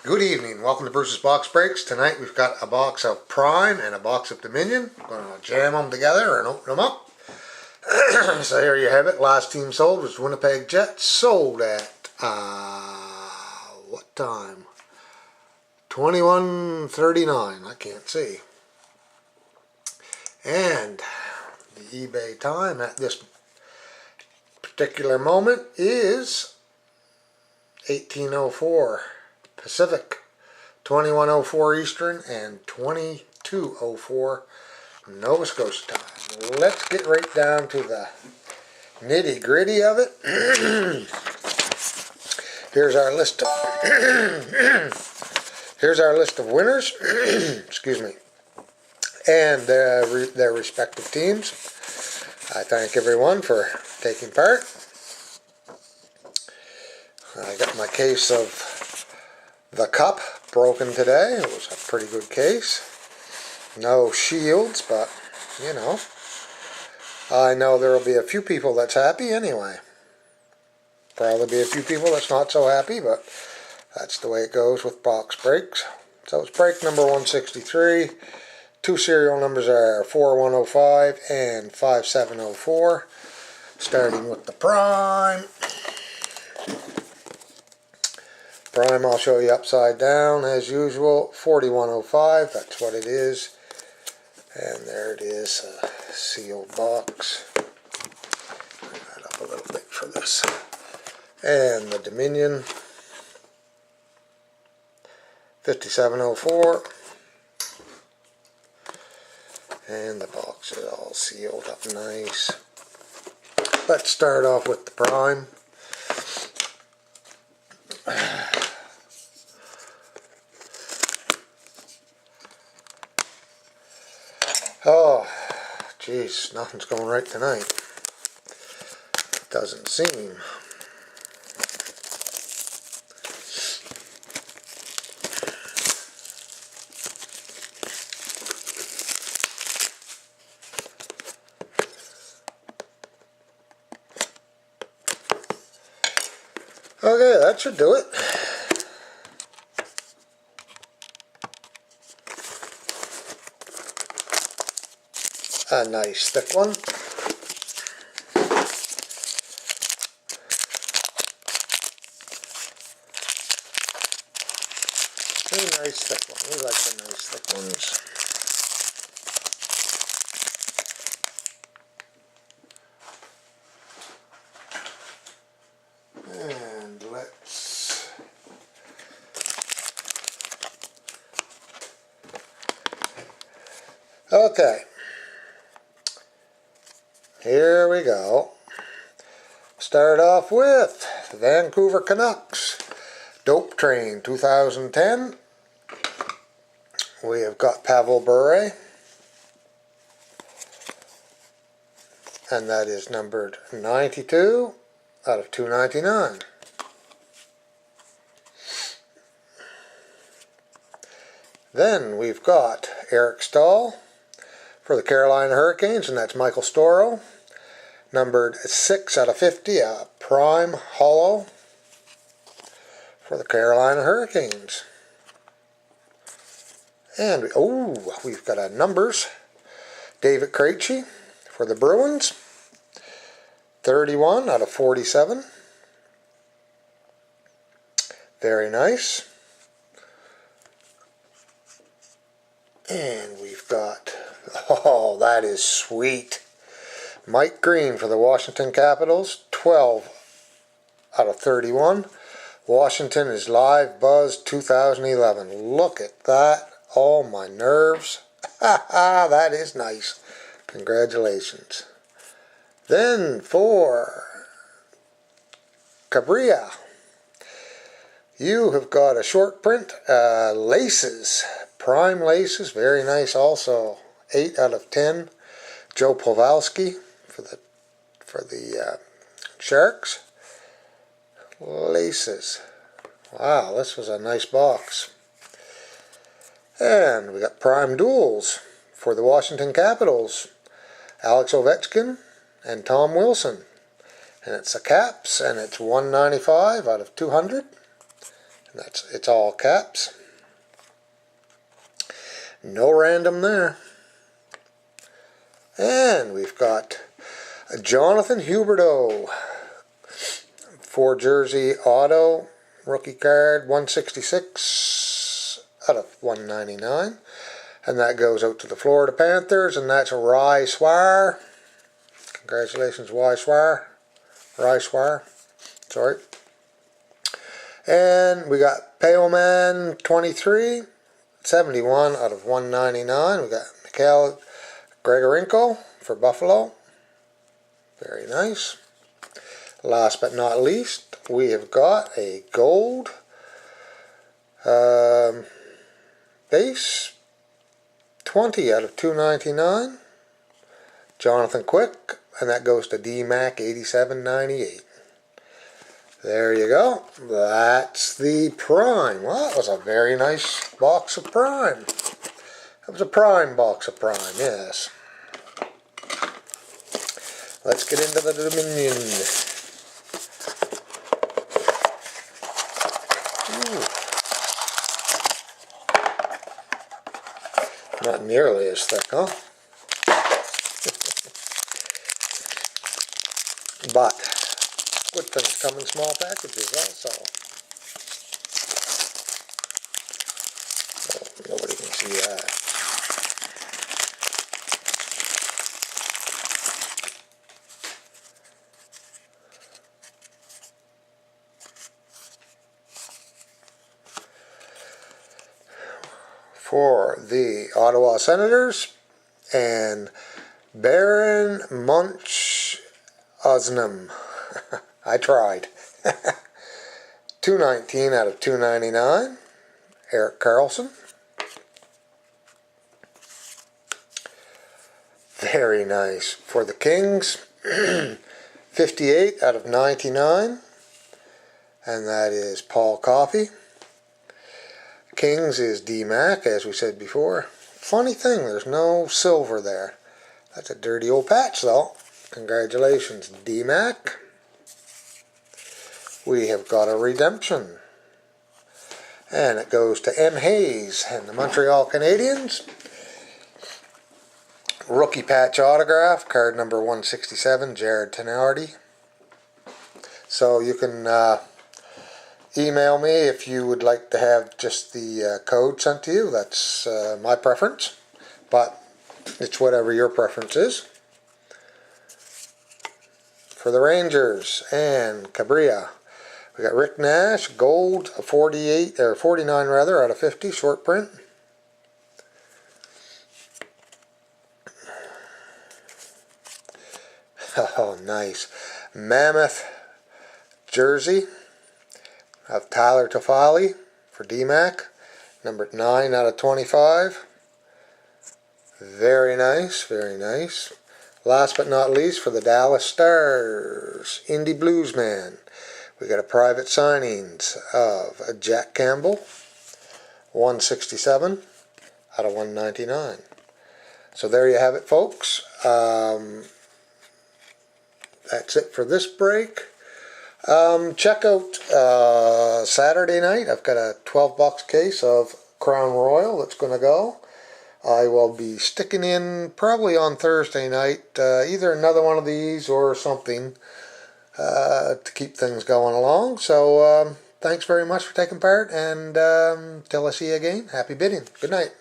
Good evening. Welcome to Bruce's Box Breaks. Tonight we've got a box of Prime and a box of Dominion. I'm going to jam them together and open them up. So here you have it. Last team sold was Winnipeg Jets. Sold at, what time? 21:39. I can't see. And the eBay time at this particular moment is 18:04 Pacific, 21:04 Eastern, and 22:04 Nova Scotia time. Let's get right down to the nitty gritty of it. Here's our list of winners. Excuse me, and their respective teams. I thank everyone for taking part. I got my case of the Cup broken today. It was a pretty good case. No shields, but you know, I know there will be a few people that's happy anyway. Probably be a few people that's not so happy, but that's the way it goes with box breaks. So it's break number 163. Two serial numbers are 4105 and 5704. Starting with the Prime. Prime I'll show you upside down as usual. 4105, that's what it is. And there it is, a sealed box. Bring that up a little bit for this. And the Dominion, 5704. And the box is all sealed up nice. Let's start off with the Prime. Oh, geez, nothing's going right tonight. Doesn't seem. Okay, that should do it. A nice thick one. A nice thick one. We like the nice thick ones. And let's okay. Here we go. Start off with the Vancouver Canucks Dope Train 2010. We have got Pavel Bure, and that is numbered 92 out of 299. Then we've got Eric Staal for the Carolina Hurricanes, and that's Michael Storo, numbered 6 out of 50, a Prime Hollow for the Carolina Hurricanes. And we've got a numbers, David Krejci for the Bruins, 31 out of 47. Very nice. And we've got, oh, that is sweet, Mike Green for the Washington Capitals, 12 out of 31. Washington is Live Buzz 2011. Look at that. Oh, my nerves. That is nice. Congratulations. Then for Cabrera, you have got a short print, laces, Prime laces, very nice also, 8 out of 10. Joe Pavelski for the Sharks. Laces. Wow, this was a nice box. And we got Prime Duels for the Washington Capitals, Alex Ovechkin and Tom Wilson. And it's a Caps, and it's 195 out of 200. It's all caps. No random there. And we've got Jonathan Huberdeau, 4 jersey auto, rookie card, 166 out of 199. And that goes out to the Florida Panthers, and that's Rye Swire. Congratulations, Rye Swire. Sorry. And we got Payoman 23, 71 out of 199. We got Mikhail Grigorenko for Buffalo. Very nice. Last but not least, we have got a gold base 20 out of 299. Jonathan Quick, and that goes to DMAC 8798. There you go. That's the Prime. Well, that was a very nice box of Prime. That was a Prime box of Prime, yes. Let's get into the Dominion. Ooh. Not nearly as thick, huh? But good things come in small packages also. Oh, nobody can see that. For the Ottawa Senators and Baron Munchausen. I tried. 219 out of 299. Erik Karlsson. Very nice. For the Kings, 58 out of 99. And that is Paul Coffey. Kings is DMAC, as we said before. Funny thing, there's no silver there. That's a dirty old patch, though. Congratulations, DMAC. We have got a redemption. And it goes to M. Hayes and the Montreal Canadiens. Rookie patch autograph, card number 167, Jared Tenardi. So you can email me if you would like to have just the code sent to you. That's my preference, but it's whatever your preference is. For the Rangers and Cabrera, we got Rick Nash, gold, 48 or 49 rather, out of 50, short print. Oh, nice. Mammoth jersey of Tyler Toffoli for DMAC, number 9 out of 25. Very nice, very nice. Last but not least, for the Dallas Stars, Indy Bluesman, we got a private signings of Jack Campbell, 167 out of 199. So there you have it, folks. That's it for this break. Check out Saturday night. I've got a 12-box case of Crown Royal that's going to go. I will be sticking in probably on Thursday night either another one of these or something to keep things going along. So thanks very much for taking part, and till I see you again, happy bidding. Good night.